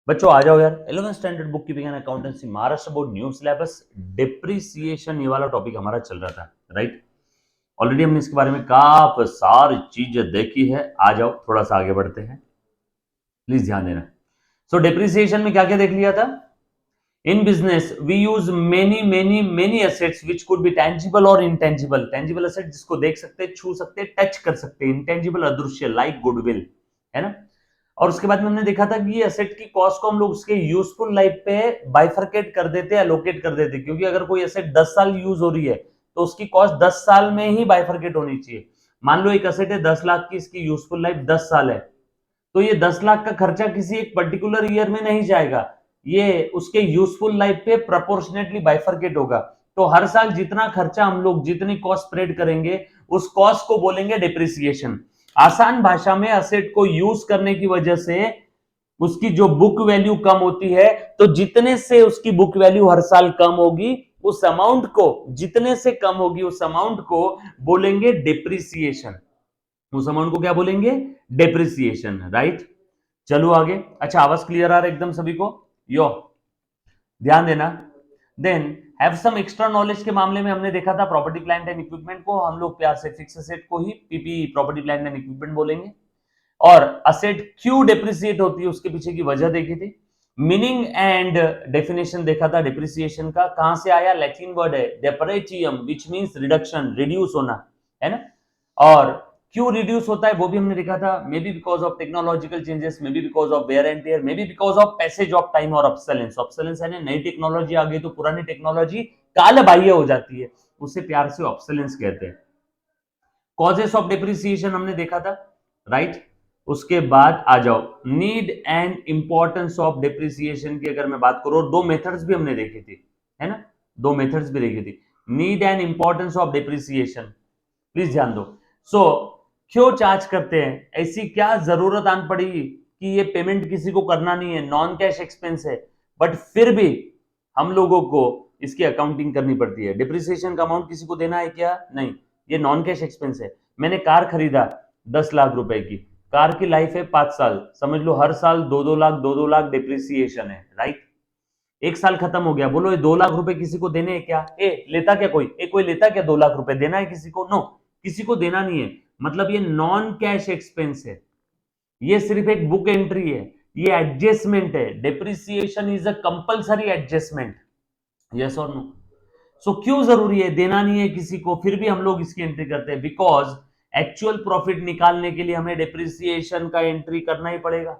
बच्चों आ जाओ यार। 11th standard book keeping and accountancy Maharashtra board new syllabus depreciation ये वाला टॉपिक हमारा चल रहा था, राइट। ऑलरेडी हमने इसके बारे में काफी सारी चीजें देखी है। आ जाओ थोड़ा सा आगे बढ़ते हैं, प्लीज ध्यान देना। सो डिप्रिसिएशन में क्या क्या देख लिया था। In business we use many assets which could be tangible और इनटेंजिबल। टेंजिबल एसेट जिसको देख सकते, छू सकते, टच कर सकते। इनटेंजिबल अदृश्य, लाइक गुडविल, है ना। और उसके बाद में हमने देखा था कि ये एसेट की कॉस्ट को हम लोग उसके यूजफुल लाइफ पे बाइफरकेट कर देते, एलोकेट कर देते, क्योंकि अगर कोई एसेट 10 साल यूज हो रही है तो उसकी कॉस्ट 10 साल में ही बाइफरकेट होनी चाहिए। मान लो एक एसेट है 10 लाख की, इसकी यूजफुल लाइफ 10 साल है, तो ये 10 लाख का खर्चा किसी एक पर्टिकुलर ईयर में नहीं जाएगा, ये उसके यूजफुल लाइफ पे प्रोपोर्शनेटली बाइफरकेट होगा। तो हर साल जितना खर्चा हम लोग जितनी कॉस्ट स्प्रेड करेंगे उस कॉस्ट को बोलेंगे डिप्रिसिएशन। आसान भाषा में असेट को यूज करने की वजह से उसकी जो बुक वैल्यू कम होती है, तो जितने से उसकी बुक वैल्यू हर साल कम होगी उस अमाउंट को, जितने से कम होगी उस अमाउंट को बोलेंगे डिप्रिसिएशन। उस अमाउंट को क्या बोलेंगे, डेप्रिसिएशन, राइट। चलो आगे। अच्छा आवाज क्लियर आ रहा है एकदम सभी को? यो ध्यान देना। Then have some extra knowledge के मामले में हमने देखा था प्रॉपर्टी प्लांट एंड इक्विपमेंट को हम लोग प्यार से फिक्स असेट को ही PP property plant and equipment बोलेंगे। और असेट क्यों डेप्रिसिएट होती है उसके पीछे की वजह देखी थी। मीनिंग एंड डेफिनेशन देखा था डिप्रिसिएशन का, कहां से आया, लैटिन वर्ड है डेपरेटियम विच मींस रिडक्शन, रिड्यूस होना, है ना। और क्यों रिड्यूस होता है वो भी हमने देखा था, maybe because of technological changes, maybe because of wear and tear, maybe because of passage of time और ऑब्सोलेंस। ऑब्सोलेंस है ना, नई टेक्नोलॉजी आ गई तो पुरानी टेक्नोलॉजी काल बाह्य हो जाती है, उसे प्यार से ऑब्सोलेंस कहते हैं। कॉजेस ऑफ डिप्रिसिएशन हमने देखा था, राइट। उसके बाद आ जाओ need and importance of depreciation की अगर मैं बात करूं, और दो मेथड्स भी हमने देखी थी, है ना, दो मेथड्स भी देखी थी। Need and importance of depreciation, please ध्यान दो। सो क्यों चार्ज करते हैं, ऐसी क्या जरूरत आन पड़ी कि ये पेमेंट किसी को करना नहीं है, नॉन कैश एक्सपेंस है, बट फिर भी हम लोगों को इसकी अकाउंटिंग करनी पड़ती है। डिप्रिसिएशन का अमाउंट किसी को देना है क्या, नहीं, ये नॉन कैश एक्सपेंस है। मैंने कार खरीदा 10 लाख रुपए की, कार की लाइफ है 5 साल, समझ लो हर साल 2-2 लाख डिप्रिसिएशन है, राइट। एक साल खत्म हो गया, बोलो ये 2 लाख रुपए किसी को देने हैं क्या, लेता क्या कोई, कोई लेता क्या 2 लाख रुपए, देना है किसी को, नो, किसी को देना नहीं है। मतलब ये नॉन कैश एक्सपेंस है, ये सिर्फ एक बुक एंट्री है, ये एडजस्टमेंट है। Depreciation is a compulsory adjustment, yes और नो। सो क्यों जरूरी है, देना नहीं है किसी को फिर भी हम लोग इसकी एंट्री करते हैं, बिकॉज एक्चुअल प्रॉफिट निकालने के लिए हमें डिप्रिसिएशन का एंट्री करना ही पड़ेगा।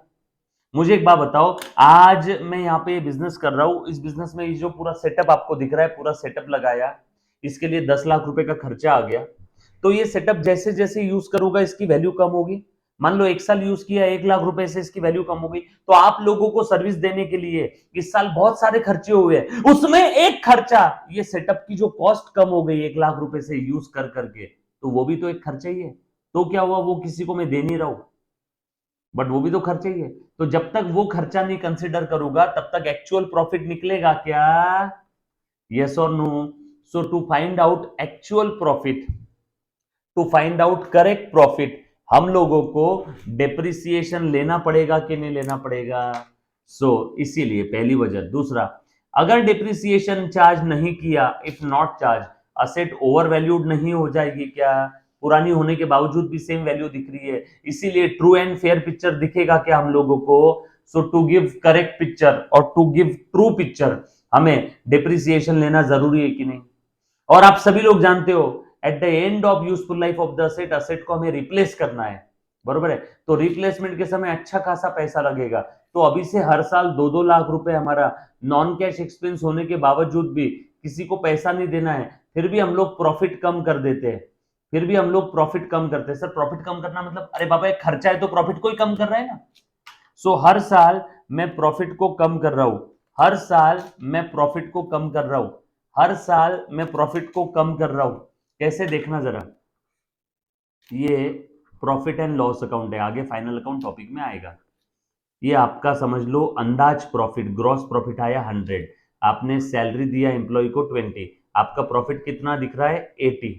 मुझे एक बात बताओ, आज मैं यहाँ पे बिजनेस कर रहा हूँ, इस बिजनेस में ये जो पूरा सेटअप आपको दिख रहा है, पूरा सेटअप लगाया, इसके लिए 10 लाख रुपए का खर्चा आ गया। तो ये सेटअप जैसे जैसे यूज करूंगा इसकी वैल्यू कम होगी। मान लो 1 साल यूज किया, 1 लाख रुपए से इसकी वैल्यू कम हो गई। तो आप लोगों को सर्विस देने के लिए इस साल बहुत सारे खर्चे हुए, उसमें एक खर्चा, ये सेटअप की जो कॉस्ट कम हो गई 1 लाख रुपए से यूज कर करके, तो वो भी तो एक खर्चा ही है। तो क्या हुआ, वो किसी को मैं दे नहीं रहा हूं, बट वो भी तो खर्चा ही है। तो जब तक वो खर्चा नहीं कंसिडर करूंगा तब तक एक्चुअल प्रॉफिट निकलेगा क्या, यस और no. So to find out actual profit, to find out correct profit, हम लोगों को डेप्रिसिएशन लेना पड़ेगा कि नहीं लेना पड़ेगा। सो इसीलिए पहली वजह। दूसरा, अगर डेप्रिसिएशन चार्ज नहीं किया, if not charge, asset over valued नहीं हो जाएगी क्या, पुरानी होने के बावजूद भी सेम वैल्यू दिख रही है, इसीलिए ट्रू एंड फेयर पिक्चर दिखेगा क्या हम लोगों को। सो टू गिव करेक्ट पिक्चर और टू गिव ट्रू पिक्चर हमें डेप्रिसिएशन लेना जरूरी है कि नहीं। और आप सभी लोग जानते हो eight the end of useful life of the asset, asset को हमें रिप्लेस करना है, बरोबर है। तो रिप्लेसमेंट के समय अच्छा खासा पैसा लगेगा। तो अभी से हर साल 2-2 लाख रुपए हमारा नॉन कैश एक्सपेंस होने के बावजूद भी किसी को पैसा नहीं देना है, फिर भी हम लोग प्रॉफिट कम कर देते हैं, फिर भी हम लोग प्रॉफिट कम करते हैं। सर प्रॉफिट कम करना मतलब, अरे बाबा एक खर्चा है तो प्रॉफिट को ही कम कर रहा है ना। सो हर साल मैं प्रॉफिट को कम कर रहा हूं, हर साल मैं प्रॉफिट को कम कर रहा हूं, हर साल मैं प्रॉफिट को कम कर रहा हूं। कैसे, देखना जरा, ये प्रॉफिट एंड लॉस अकाउंट है, आगे फाइनल अकाउंट टॉपिक में आएगा। ये आपका समझ लो अंदाज प्रॉफिट, ग्रॉस प्रॉफिट आया 100, आपने सैलरी दिया एम्प्लॉय को 20, आपका प्रॉफिट कितना दिख रहा है 80।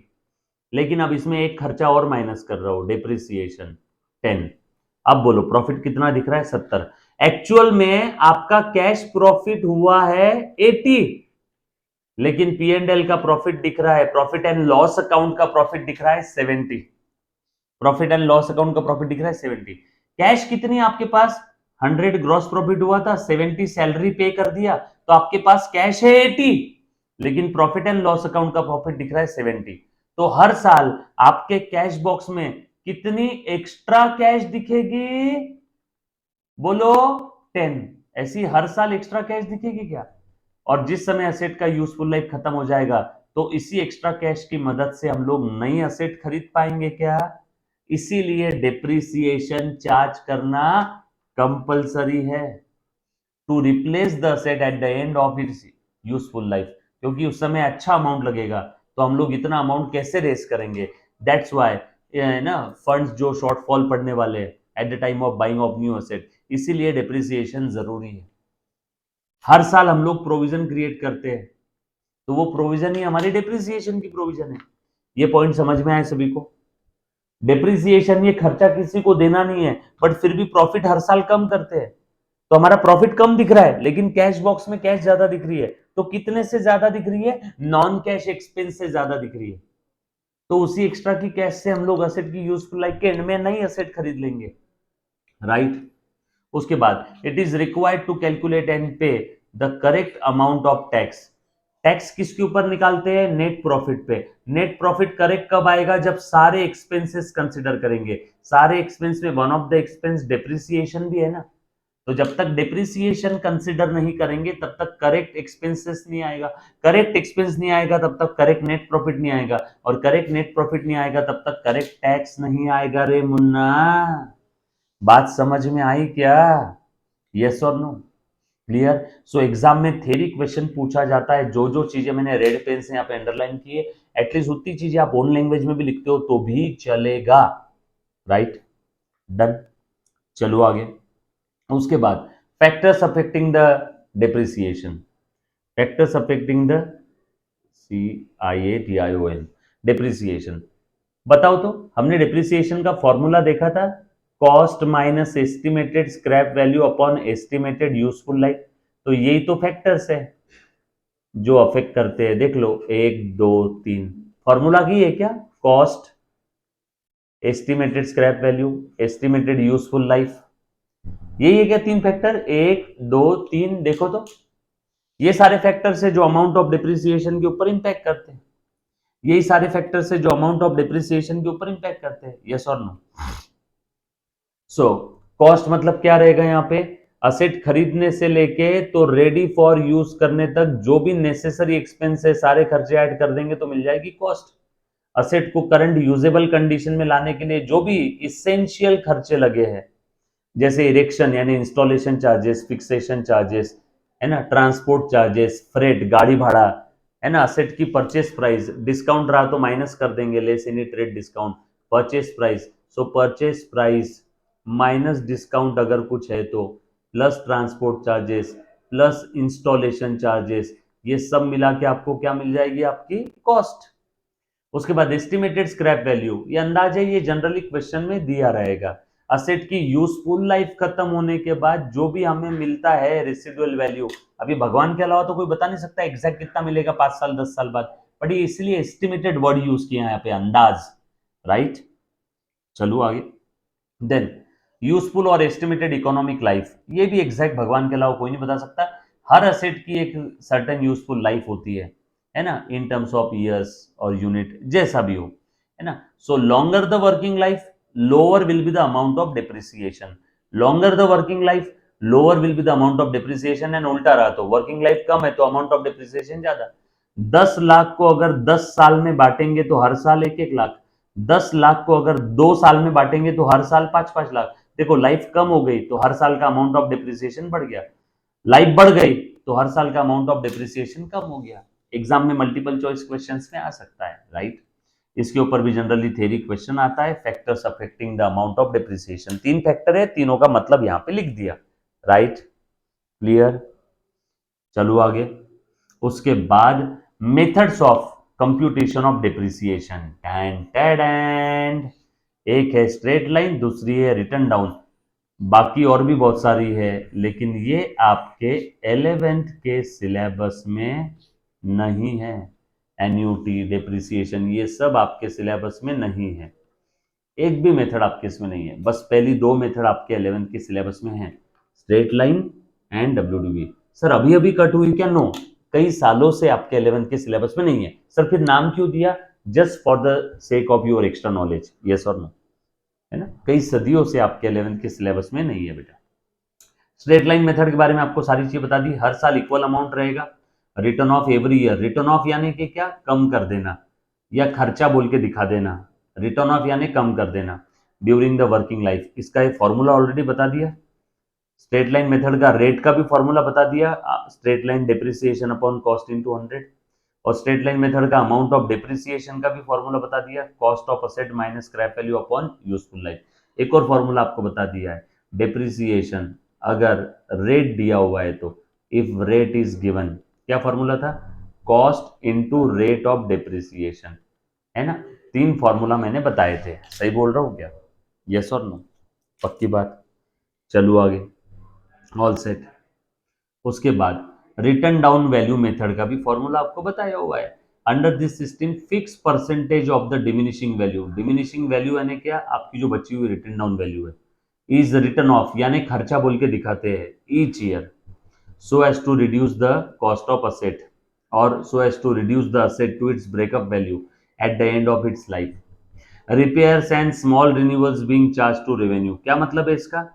लेकिन अब इसमें एक खर्चा और माइनस कर रहा हूं, डेप्रिसिएशन 10। अब बोलो प्रॉफिट कितना दिख रहा है 70। एक्चुअल में आपका कैश प्रॉफिट हुआ है 80, लेकिन पी एंड एल का प्रॉफिट दिख रहा है, प्रॉफिट एंड लॉस अकाउंट का प्रॉफिट दिख रहा है 70, प्रॉफिट एंड लॉस अकाउंट का प्रॉफिट दिख रहा है 70। कैश कितनी है आपके पास? 100 ग्रॉस प्रॉफिट हुआ था, 70 सैलरी पे कर दिया, तो आपके पास कैश है 80, लेकिन प्रॉफिट एंड लॉस अकाउंट का प्रॉफिट दिख रहा है 70। तो हर साल आपके कैश बॉक्स में कितनी एक्स्ट्रा कैश दिखेगी? बोलो 10। ऐसी हर साल एक्स्ट्रा कैश दिखेगी क्या? और जिस समय एसेट का यूजफुल लाइफ खत्म हो जाएगा तो इसी एक्स्ट्रा कैश की मदद से हम लोग नई एसेट खरीद पाएंगे क्या? इसीलिए डिप्रिसिएशन चार्ज करना कंपलसरी है to replace the asset at the end of its useful life, क्योंकि उस समय अच्छा अमाउंट लगेगा, तो हम लोग इतना अमाउंट कैसे रेस करेंगे? दैट्स वाई ना फंड्स जो शॉर्टफॉल पड़ने वाले at the time of buying of new asset, इसीलिए डिप्रिसिएशन जरूरी है। हर साल हम लोग प्रोविजन क्रिएट करते हैं, तो वो प्रोविजन ही हमारी डिप्रिसिएशन की प्रोविजन है। ये पॉइंट समझ में आए सभी को? डिप्रिसिएशन ये खर्चा किसी को देना नहीं है, बट फिर भी प्रॉफिट हर साल कम करते हैं, तो हमारा प्रॉफिट कम दिख रहा है लेकिन कैश बॉक्स में कैश ज्यादा दिख रही है, तो कितने से ज्यादा दिख रही है? नॉन कैश एक्सपेंस से ज्यादा दिख रही है। तो उसी एक्स्ट्रा की कैश से हम लोग एसेट की यूजफुल लाइफ के एंड में नई एसेट खरीद लेंगे, राइट? उसके बाद it is required to calculate and pay the correct amount of tax. Tax किसके ऊपर निकालते हैं? नेट प्रॉफिट पे। नेट प्रॉफिट करेक्ट कब आएगा? जब सारे एक्सपेंसेस कंसिडर करेंगे। सारे एक्सपेंस में one of the expense depreciation भी है ना, तो जब तक डिप्रिसिएशन कंसिडर नहीं करेंगे तब तक करेक्ट एक्सपेंसेस नहीं आएगा, करेक्ट एक्सपेंस नहीं आएगा तब तक करेक्ट नेट प्रॉफिट नहीं आएगा, और करेक्ट नेट प्रॉफिट नहीं आएगा तब तक करेक्ट टैक्स नहीं आएगा। रे मुन्ना, बात समझ में आई क्या? यस और नो? क्लियर? सो एग्जाम में थ्योरी क्वेश्चन पूछा जाता है, जो जो चीजें मैंने रेड पेन से यहाँ पे अंडरलाइन की है, एटलीस्ट उतनी चीजें आप ओन लैंग्वेज में भी लिखते हो तो भी चलेगा, राइट? डन, चलो आगे। उसके बाद factors affecting the depreciation, factors affecting the CIATION depreciation. बताओ तो, हमने डिप्रिसिएशन का फॉर्मूला देखा था, cost minus estimated scrap value upon estimated useful life. तो यही तो फैक्टर्स है जो अफेक्ट करते हैं। देख लो, 1 2 3 फॉर्मूला की है क्या? Cost, estimated scrap value, estimated useful life, यही है क्या? 3 फैक्टर, 1 2 3। देखो तो, ये सारे फैक्टर्स है जो अमाउंट ऑफ डिप्रिसिएशन के ऊपर इंपैक्ट करते हैं, यही सारे फैक्टर्स है जो अमाउंट ऑफ डिप्रिसिएशन के ऊपर इंपैक्ट करते हैं। यस और नो? सो कॉस्ट मतलब क्या रहेगा यहाँ पे? असेट खरीदने से लेके तो रेडी फॉर यूज करने तक जो भी नेसेसरी एक्सपेंस है सारे खर्चे ऐड कर देंगे तो मिल जाएगी कॉस्ट। असेट को करंट यूजेबल कंडीशन में लाने के लिए जो भी इसेंशियल खर्चे लगे हैं, जैसे इरेक्शन यानी इंस्टॉलेशन चार्जेस, फिक्सेशन चार्जेस, है ना, ट्रांसपोर्ट चार्जेस, फ्रेट, गाड़ी भाड़ा, है ना, असेट की परचेस प्राइस, डिस्काउंट रहा तो माइनस कर देंगे, less any trade discount, purchase price, so purchase price minus discount अगर कुछ है तो, plus transport charges plus installation charges, ये सब मिला के आपको क्या मिल जाएगी? आपकी कॉस्ट। उसके बाद एस्टिमेटेड स्क्रैप वैल्यू, ये अंदाज है, ये जनरली क्वेश्चन में दिया रहेगा। असेट की यूजफुल लाइफ खत्म होने के बाद जो भी हमें मिलता है रेसिडुअल वैल्यू, अभी भगवान के अलावा तो कोई बता नहीं सकता एग्जैक्ट कितना मिलेगा 5 साल 10 साल बाद, बट ये इसलिए एस्टिमेटेड वर्ड यूज किया है यहाँ पे, अंदाज, राइट? चलो आगे। देन यूजफुल और एस्टिमेटेड इकोनॉमिक लाइफ, ये भी एग्जैक्ट भगवान के अलावा कोई नहीं बता सकता। हर असेट की एक सर्टेन यूजफुल लाइफ होती है ना, इन टर्म्स ऑफ ईयर्स और यूनिट, जैसा भी हो, है ना। So longer the working life, lower will be the amount of depreciation. Longer the working life, lower will be the amount of depreciation, and उल्टा रहा तो वर्किंग लाइफ कम है तो अमाउंट ऑफ डिप्रिसिएशन ज्यादा। 10 लाख को अगर 10 साल में बांटेंगे तो हर साल 1-1 लाख, 10 लाख को अगर 2 साल में बांटेंगे तो हर साल 5-5 लाख। देखो, लाइफ कम हो गई तो हर साल का अमाउंट ऑफ डिप्रिसिएशन बढ़ गया, लाइफ बढ़ गई तो हर साल का अमाउंट ऑफ डिप्रिसिएशन कम हो गया। एग्जाम में मल्टीपल चॉइस क्वेश्चंस में आ सकता है, राइट? इसके ऊपर भी जनरली थ्योरी क्वेश्चन आता है, factors affecting the amount of depreciation. 3 factor है, तीनों का मतलब यहां पे लिख दिया, राइट? क्लियर? चलो आगे। उसके बाद methods of computation of depreciation, and एक है स्ट्रेट लाइन, दूसरी है रिटर्न डाउन। बाकी और भी बहुत सारी है, लेकिन ये आपके 11th के सिलेबस में नहीं है। एन्यूटी, डेप्रिसिएशन, ये सब आपके सिलेबस में नहीं है। एक भी मेथड आपके इसमें नहीं है, बस पहली दो मेथड आपके 11th के सिलेबस में है, straight line and WDV. Sir अभी अभी कट हुई क्या? नो, कई सालों से आपके 11th के सिलेबस में नहीं है। सर फिर नाम क्यों दिया? Just for the sake of your extra knowledge, yes और नो, है ना। कई सदियों से आपके 11th के सिलेबस में नहीं है बेटा। स्ट्रेट लाइन मेथड के बारे में आपको सारी चीज बता दी। हर साल इक्वल अमाउंट रहेगा। Return of every year, return off यानी कि क्या? कम कर देना या खर्चा बोल के दिखा देना। रिटर्न ऑफ यानी कम कर देना ड्यूरिंग द वर्किंग लाइफ। इसका एक फॉर्मूला ऑलरेडी बता दिया। स्ट्रेट लाइन मेथड का रेट का भी फॉर्मूला बता दिया, straight line depreciation upon cost into 100। और स्ट्रेट लाइन मेथड का अमाउंट ऑफ डेप्रिसिएशन का भी फॉर्मूला बता दिया, cost of asset minus scrap value upon useful life. एक और फॉर्मूला आपको बता दिया है, डेप्रिसिएशन अगर रेट दिया हुआ है तो, इफ रेट इज गिवन, क्या फॉर्मूला था? Cost into rate of depreciation, है ना। तीन फॉर्मूला मैंने बताए थे, सही बोल रहा हूं क्या? यस और नो? पक्की बात। चलो आगे, ऑल सेट। उसके बाद रिटर्न डाउन वैल्यू मेथड का भी फॉर्मूला आपको बताया हुआ है। Under this system fix percentage of the diminishing value, diminishing value यानी क्या? आपकी जो बची हुई रिटर्न डाउन वैल्यू है, इज रिटर्न ऑफ यानी खर्चा बोल के दिखाते हैं each year, so as to reduce the cost of asset और so as to reduce the asset to its breakup value at the end of its life. Repairs and small renewals being charge to revenue, क्या मतलब है इसका?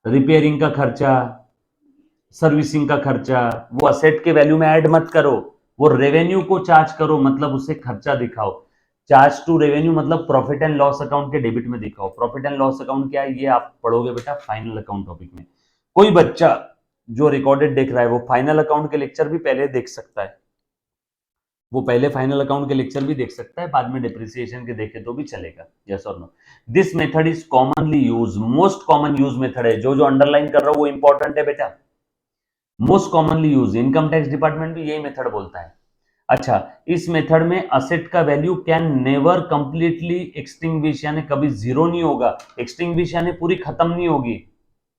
Repairing का खर्चा, servicing का खर्चा, वो असेट के वैल्यू में ऐड मत करो, वो रेवेन्यू को चार्ज करो, मतलब उसे खर्चा दिखाओ। चार्ज टू रेवेन्यू मतलब प्रॉफिट एंड लॉस अकाउंट के डेबिट में दिखाओ। प्रॉफिट एंड लॉस अकाउंट क्या है, ये आप पढ़ोगे बेटा फाइनल अकाउंट टॉपिक में। कोई बच्चा जो रिकॉर्डेड देख रहा है वो फाइनल अकाउंट के लेक्चर भी पहले देख सकता है, वो पहले फाइनल अकाउंट के लेक्चर भी देख सकता है, बाद में डिप्रिसिएशन के देखे तो भी चलेगा। यस और no? This method is commonly use, most common use method है। जो जो अंडरलाइन कर रहा हूं वो इंपॉर्टेंट है बेटा। Most commonly use, income tax department भी यही मेथड बोलता है। अच्छा, इस मेथड में असेट का value can never completely extinguish, यानी कभी जीरो नहीं होगा। एक्सटिंग्विश यानी पूरी खत्म नहीं होगी,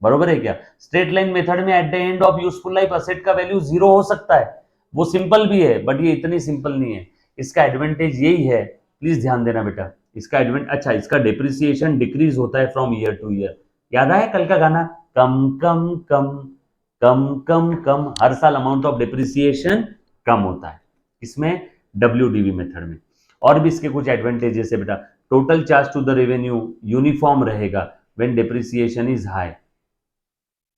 बरोबर है क्या? स्ट्रेट लाइन मेथड में eight the end of useful life asset का वैल्यू जीरो हो सकता है। वो सिंपल भी है बट ये इतनी सिंपल नहीं है। इसका एडवांटेज यही है, प्लीज ध्यान देना बेटा। इसका एडवांटेज, अच्छा, इसका डिप्रिसिएशन डिक्रीज होता है फ्रॉम ईयर टू ईयर। याद आया कल का गाना, कम कम कम कम कम कम, हर साल अमाउंट ऑफ डिप्रिसिएशन कम होता है इसमें, डब्ल्यूडीवी मेथड में। और भी इसके कुछ एडवांटेजेस है बेटा। Total charge to the revenue uniform रहेगा when depreciation is high.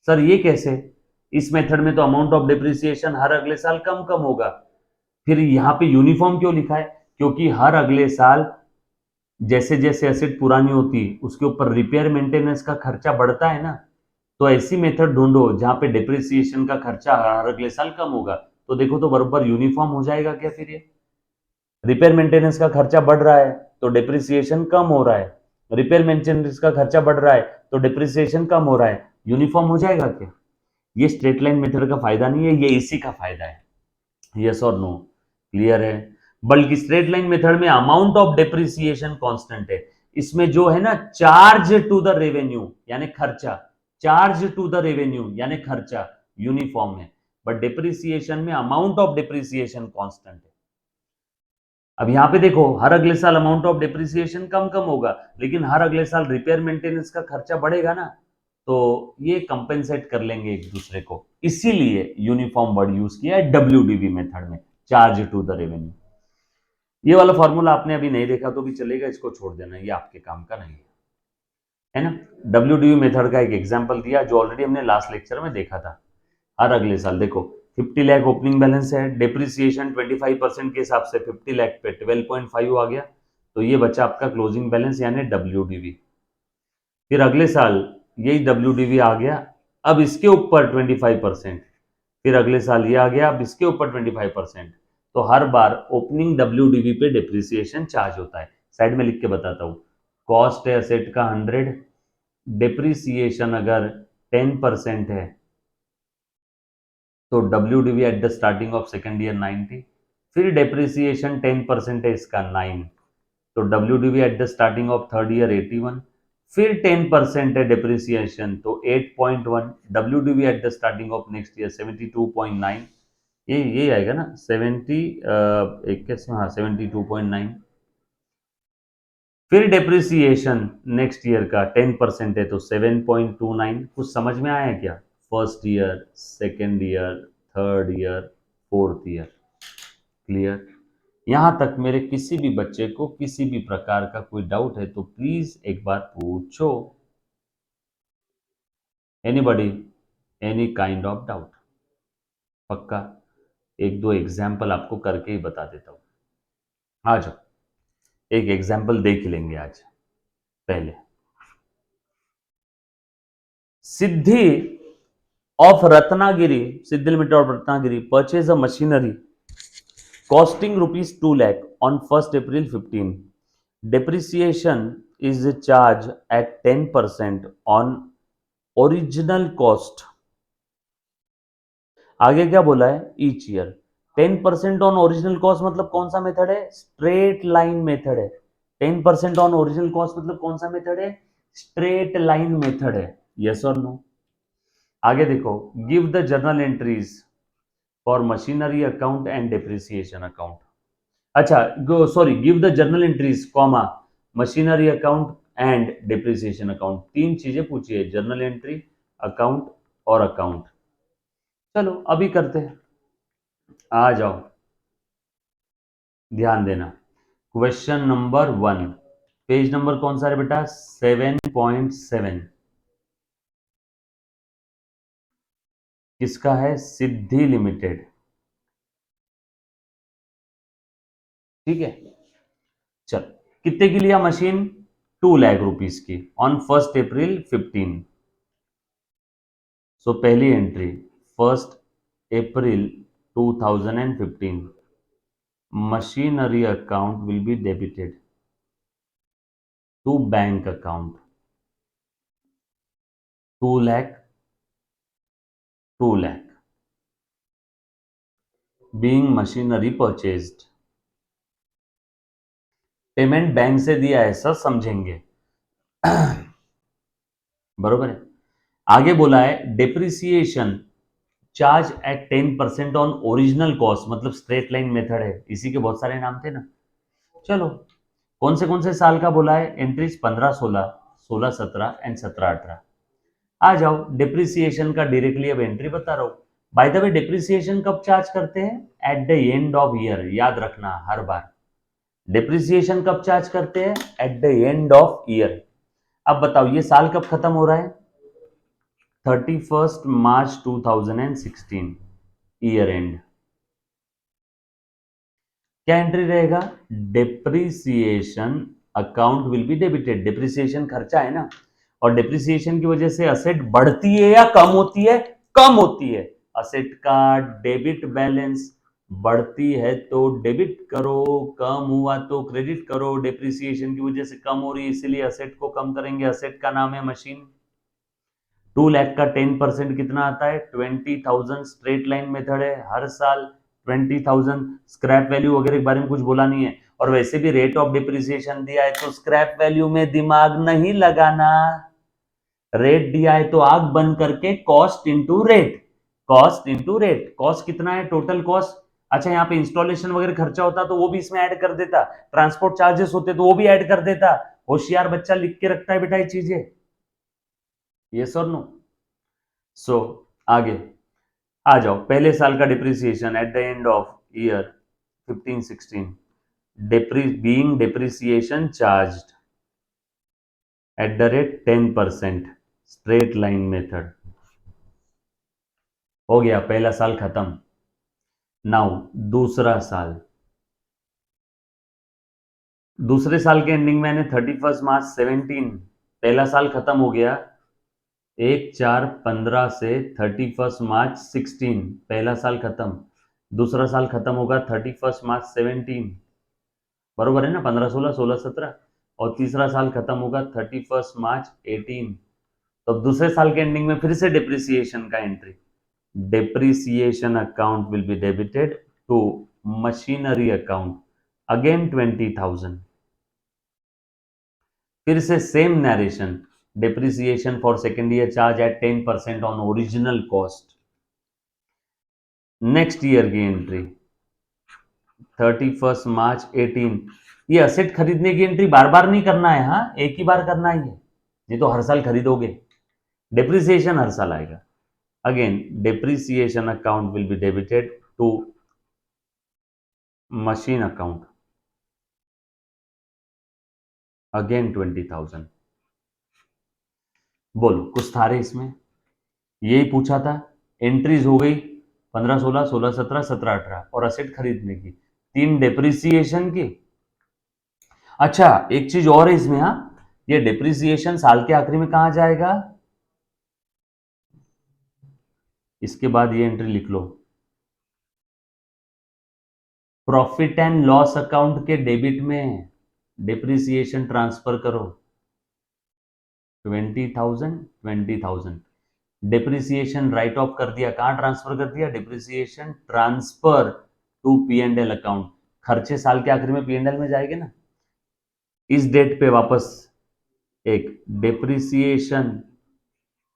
Sir ये कैसे? इस मेथड में तो अमाउंट ऑफ डिप्रिसिएशन हर अगले साल कम कम होगा, फिर यहां पे यूनिफॉर्म क्यों लिखा है? क्योंकि हर अगले साल जैसे जैसे एसेट पुरानी होती उसके ऊपर रिपेयर मेंटेनेंस का खर्चा बढ़ता है ना, तो ऐसी मेथड ढूंढो जहां पे डिप्रिसिएशन का खर्चा हर अगले साल कम होगा। तो देखो तो बराबर यूनिफॉर्म हो जाएगा क्या? फिर ये रिपेयर मेंटेनेंस का खर्चा बढ़ रहा है तो डिप्रिसिएशन कम हो रहा है, रिपेयर मेंटेनेंस का खर्चा बढ़ रहा है तो डिप्रिसिएशन कम हो रहा है, यूनिफॉर्म हो जाएगा क्या? ये स्ट्रेट लाइन मेथड का फायदा नहीं है, ये इसी का फायदा है। यस और नो? क्लियर है? बल्कि स्ट्रेट लाइन मेथड में अमाउंट ऑफ डेप्रिसिएशन कांस्टेंट है। इसमें जो है ना, चार्ज टू द रेवेन्यू यानी खर्चा, चार्ज टू द रेवेन्यू यानी खर्चा यूनिफॉर्म है, बट डिप्रिसिएशन में अमाउंट ऑफ डिप्रिसिएशन कांस्टेंट है। अब यहां पे देखो, हर अगले साल अमाउंट ऑफ डिप्रिसिएशन कम कम होगा, लेकिन हर अगले साल रिपेयर मेंटेनेंस का खर्चा बढ़ेगा ना, तो ये कंपेंसेट कर लेंगे एक दूसरे को, इसीलिए यूनिफॉर्म वर्ड यूज किया है डब्ल्यूडीवी मेथड में, चार्ज टू द रेवेन्यू। ये वाला फॉर्मूला आपने अभी नहीं देखा तो भी चलेगा, इसको छोड़ देना, ये आपके काम का नहीं है ना। डब्ल्यूडीवी मेथड का एक एग्जांपल दिया जो ऑलरेडी हमने लास्ट लेक्चर में देखा था। हर अगले साल देखो, 50 लाख ओपनिंग बैलेंस है, डिप्रिसिएशन 25% के हिसाब से 50 लाख पे 12.5 आ गया, तो ये बचा आपका क्लोजिंग बैलेंस यानी डब्ल्यूडीवी। फिर अगले साल यही डब्ल्यूडीवी आ गया, अब इसके ऊपर 25%, फिर अगले साल ये आ गया, अब इसके ऊपर 25%। तो हर बार ओपनिंग डब्ल्यूडीवी पे डिप्रिसिएशन चार्ज होता है। साइड में लिख के बताता हूं, कॉस्ट है असेट का 100, डिप्रिसिएशन अगर 10% है तो WDV at the starting of second year 90, फिर डेप्रिसिएशन 10% है इसका 9, तो WDV at the starting of third year 81, फिर 10% है डिप्रिसिएशन, तो 8.1। WDV at the starting of next year 72.9, ये आएगा ना 70, 21 में, हाँ 72.9। फिर डिप्रिसिएशन नेक्स्ट ईयर का 10% है, तो 7.29। कुछ समझ में आया क्या? First year, second year, third year, fourth year, clear? यहां तक मेरे किसी भी बच्चे को किसी भी प्रकार का कोई डाउट है तो प्लीज एक बार पूछो। Anybody, any kind of doubt? पक्का एक दो एग्जाम्पल आपको करके ही बता देता हूं। आ जाओ, एक एग्जाम्पल देख लेंगे आज। पहले Siddhi of Ratnagiri, Siddhi limited of Ratnagiri purchase a machinery costing rupees 2 lakh on 1st April 15. Depreciation is charged at 10% on original cost. आगे क्या बोला है? Each year 10% on original cost मतलब कौन सा मेथड है? स्ट्रेट लाइन मेथड है। 10% ऑन ओरिजिनल कॉस्ट मतलब कौन सा मेथड है? स्ट्रेट लाइन मेथड है। यस और नो? आगे देखो, give the journal entries for machinery account and depreciation account. अच्छा, sorry, give the journal entries comma machinery account and depreciation account. तीन चीजें पूछी है, जर्नल एंट्री, अकाउंट और अकाउंट। चलो अभी करते हैं, आ जाओ, ध्यान देना। क्वेश्चन नंबर 1, पेज नंबर कौन सा है बेटा? 7.7। किसका है? सिद्धि लिमिटेड। ठीक है, चल कितने की लिया मशीन? 2 लाख रुपीस की ऑन 1 अप्रैल 15। सो पहली entry 1 April 2015, machinery account will be debited to bank account 2 lakh 2 lakh being machinery purchased। Payment bank से दिया है, सब समझेंगे। बरोबर है। आगे बोला है depreciation charge at 10% on original cost, मतलब स्ट्रेट लाइन मेथड है, इसी के बहुत सारे नाम थे ना। चलो कौन से साल का बोला है? Entries 15, 16, 16, 17 and 17, 18। आ जाओ, डिप्रिसिएशन का डायरेक्टली अब एंट्री बता रहा हूं। बाय द वे डिप्रिसिएशन कब चार्ज करते हैं? Eight the end of year, याद रखना हर बार। डिप्रिसिएशन कब चार्ज करते हैं? Eight the end of year. अब बताओ ये साल कब खत्म हो रहा है? 31 मार्च 2016, ईयर एंड। क्या एंट्री रहेगा? Depreciation account will be debited. Depreciation खर्चा है ना, और डिप्रिसिएशन की वजह से असेट बढ़ती है या कम होती है? कम होती है। असेट का डेबिट बैलेंस बढ़ती है तो डेबिट करो, कम हुआ तो क्रेडिट करो। डिप्रिसिएशन की वजह से कम हो रही है, इसलिए असेट को कम करेंगे। असेट का नाम है मशीन। 2 लाख का 10% कितना आता है? 20,000। स्ट्रेट लाइन मेथड है, हर साल 20,000। स्क्रैप वैल्यू वगैरह के बारे में कुछ बोला नहीं है, और वैसे भी रेट ऑफ डिप्रिसिएशन दिया है तो स्क्रैप वैल्यू में दिमाग नहीं लगाना। रेट दिया है तो आग बंद करके cost into rate, cost into rate. Cost कितना है? Total cost. अच्छा, यहाँ पे इंस्टॉलेशन वगैरह खर्चा होता तो वो भी इसमें ऐड कर देता, ट्रांसपोर्ट चार्जेस होते तो वो भी ऐड कर देता। होशियार बच्चा लिख के रखता है बेटा ये चीजें। यस और नो? सो आगे आ जाओ, पहले साल का depreciation eight the end of year 15-16, being depreciation charged at the rate 10%, straight line method. हो गया पहला साल खत्म। नाउ दूसरा साल, दूसरे साल के एंडिंग में 31 मार्च 17, पहला साल खत्म हो गया। 1/4/15 से 31 मार्च 16, पहला साल खत्म। दूसरा साल खत्म होगा 31 मार्च 17, बरोबर है ना? 15, 16, 16, 17, और तीसरा साल खत्म होगा 31 मार्च 18। तो अब दूसरे साल के एंडिंग में फिर से डिप्रिसिएशन का एंट्री। Depreciation account will be debited to machinery account, again 20,000। फिर से same narration, depreciation for second year charge at 10% on original cost. Next year की एंट्री 31 मार्च 18, ये असेट खरीदने की एंट्री बार बार नहीं करना है, हाँ एक ही बार करना है ये तो हर साल खरीदोगे, डेप्रिसिएशन हर साल आएगा. Again depreciation account will be debited to machine account, again 20,000. बोलो कुछ था रे इसमें, यही पूछा था. एंट्रीज हो गई 15 16 16 17 17 18 और असेट खरीदने की 3 डेप्रिसिएशन की. अच्छा एक चीज और है इसमें, हाँ ये डेप्रिसिएशन साल के आखिरी में कहां जाएगा, इसके बाद ये एंट्री लिख लो, प्रॉफिट एंड लॉस अकाउंट के डेबिट में डेप्रिसिएशन ट्रांसफर करो 20,000 20,000. डेप्रिसिएशन राइट ऑफ कर दिया, कहां ट्रांसफर कर दिया, depreciation transfer to P and L account. खर्चे साल के आखिर में पी एंड एल में जाएंगे ना, इस डेट पे वापस एक depreciation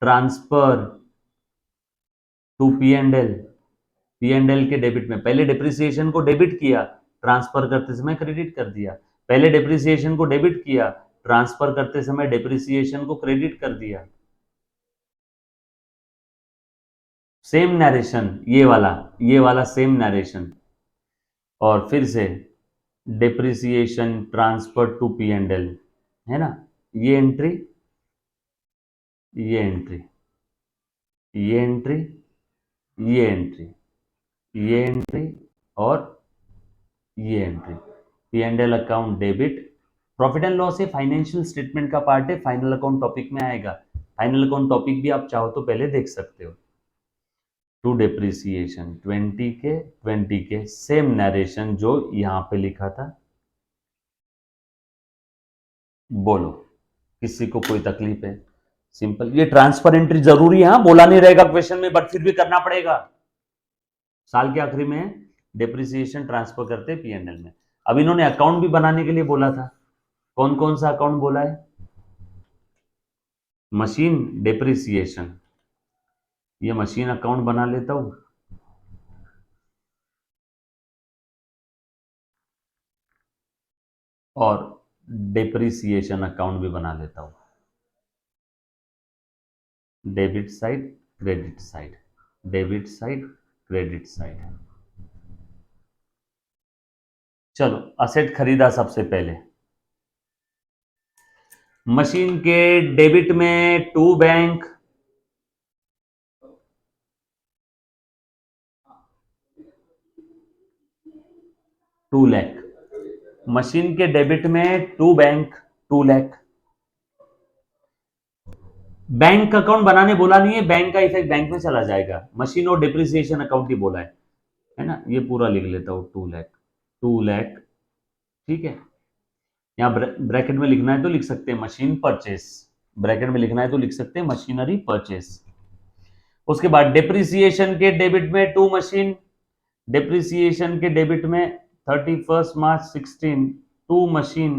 transfer to P and L, P and L के डेबिट में. पहले डेप्रिसिएशन को डेबिट किया, ट्रांसफर करते समय क्रेडिट कर दिया, पहले डेप्रिसिएशन को डेबिट किया, ट्रांसफर करते समय डेप्रिसिएशन को क्रेडिट कर दिया. सेम नरेशन, ये वाला सेम नरेशन. और फिर से depreciation transfer to P and L है ना, ये एंट्री, ये एंट्री, ये एंट्री, ये एंट्री, ये एंट्री और ये entry. P and L account debit, profit and loss है फाइनेंशियल स्टेटमेंट का पार्ट है, फाइनल अकाउंट टॉपिक में आएगा. फाइनल अकाउंट टॉपिक भी आप चाहो तो पहले देख सकते हो. टू डेप्रिसिएशन 20 के सेम नरेशन जो यहां पे लिखा था. बोलो किसी को कोई तकलीफ है, सिंपल. ये ट्रांसफर एंट्री जरूरी है, हाँ बोला नहीं रहेगा क्वेश्चन में बट फिर भी करना पड़ेगा. साल के आखिरी में डेप्रिसिएशन ट्रांसफर करते पी एंड एल में. अब इन्होंने अकाउंट भी बनाने के लिए बोला था, कौन कौन सा अकाउंट बोला है, मशीन डेप्रिसिएशन, ये मशीन अकाउंट बना लेता हूं, और डेप्रिसिएशन अकाउंट भी बना लेता हूं. Debit side credit side, debit side credit side. चलो असेट खरीदा सबसे पहले, मशीन के डेबिट में to bank, two lakh. Machine के डेबिट में to bank 2 lakh. Bank account बनाने बोला नहीं है, बैंक का इफेक्ट बैंक में चला जाएगा, मशीन और डिप्रिसिएशन अकाउंट ही बोला है ना. ये पूरा लिख लेता हूं 2 लाख, 2 लाख. ठीक है, यहां ब्रैकेट में लिखना है तो लिख सकते हैं मशीन परचेस, ब्रैकेट में लिखना है तो लिख सकते हैं मशीनरी परचेस. उसके बाद डिप्रिसिएशन के डेबिट में टू मशीन, डिप्रिसिएशन के डेबिट में 31 मार्च 16 टू मशीन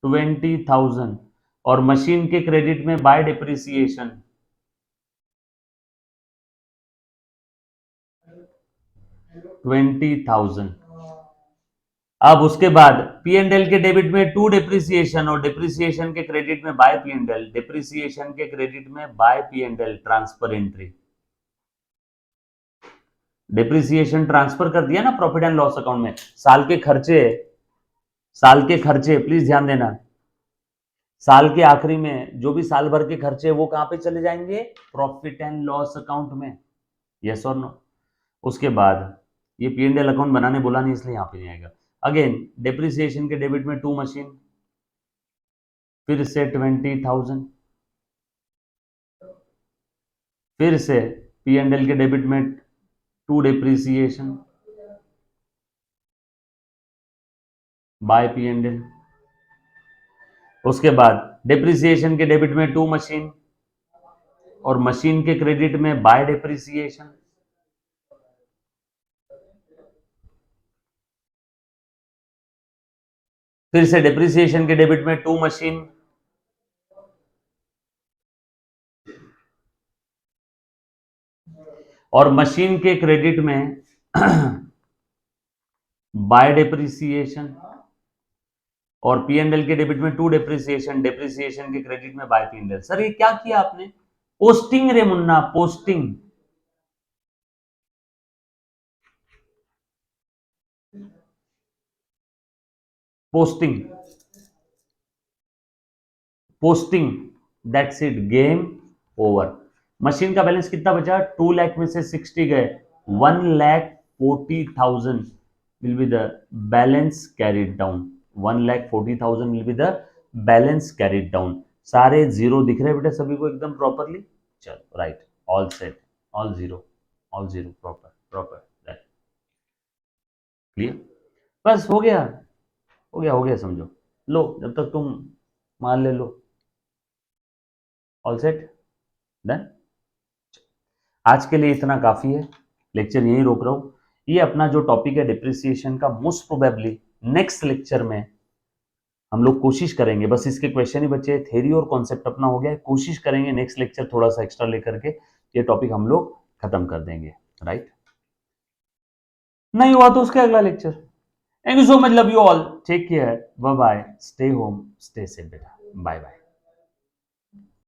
20,000. और मशीन के क्रेडिट में बाय डिप्रिसिएशन 20,000. अब उसके बाद पी एंड एल के डेबिट में टू डिप्रिसिएशन और डिप्रिसिएशन के क्रेडिट में bye P and L, depreciation के क्रेडिट में bye P and L transfer entry. Depreciation transfer कर दिया ना प्रॉफिट एंड लॉस अकाउंट में. साल के खर्चे, साल के खर्चे प्लीज ध्यान देना, साल के आखिरी में जो भी साल भर के खर्चे वो कहां पे चले जाएंगे, प्रॉफिट एंड लॉस अकाउंट में. यस और नो. उसके बाद ये पी एंड एल अकाउंट बनाने बोला नहीं इसलिए यहां पे नहीं आएगा. अगेन डेप्रिसिएशन के डेबिट में टू मशीन, फिर से 20,000, फिर से पी एंड एल के डेबिट में to depreciation by P and L. उसके बाद डेप्रिसिएशन के डेबिट में टू मशीन और मशीन के क्रेडिट में बाय डेप्रिसिएशन. फिर से डेप्रिसिएशन के डेबिट में टू मशीन और मशीन के क्रेडिट में बाय डेप्रिसिएशन, और P&L के डेबिट में टू डेप्रिसिएशन, डेप्रिसिएशन के क्रेडिट में बाय P&L। सर ये क्या किया आपने? पोस्टिंग रे Munna, posting. Posting, posting, that's it, game over. Machine का बैलेंस कितना बचा? 2 लाख में से 60 गए, 1,40,000 will be the balance carried down. 1,40,000 will be the balance carried down. सारे जीरो दिख रहे हैं बेटा सभी को एकदम प्रॉपरली? चलो right, all set, all zero, all zero, proper proper, right, clear. बस हो गया, हो गया, हो गया, समझो। लो जब तक तुम मान ले लो, ऑल सेट, डन। आज के लिए इतना काफी है, लेक्चर यहीं रोक रहा हूं। ये अपना जो टॉपिक है डिप्रिसिएशन का, मोस्ट प्रोबेबली नेक्स्ट लेक्चर में हम लोग कोशिश करेंगे, बस इसके क्वेश्चन ही बचे, थ्योरी और कॉन्सेप्ट अपना हो गया है, कोशिश करेंगे नेक्स्ट लेक्चर थोड़ा सा एक्स्ट्रा लेकर के ये टॉपिक हम लोग खत्म कर देंगे, राइट। नहीं हुआ तो उसका अगला lecture. Thank you so much, love you all, take care, bye bye, stay home, stay safe बेटा, बाय बाय।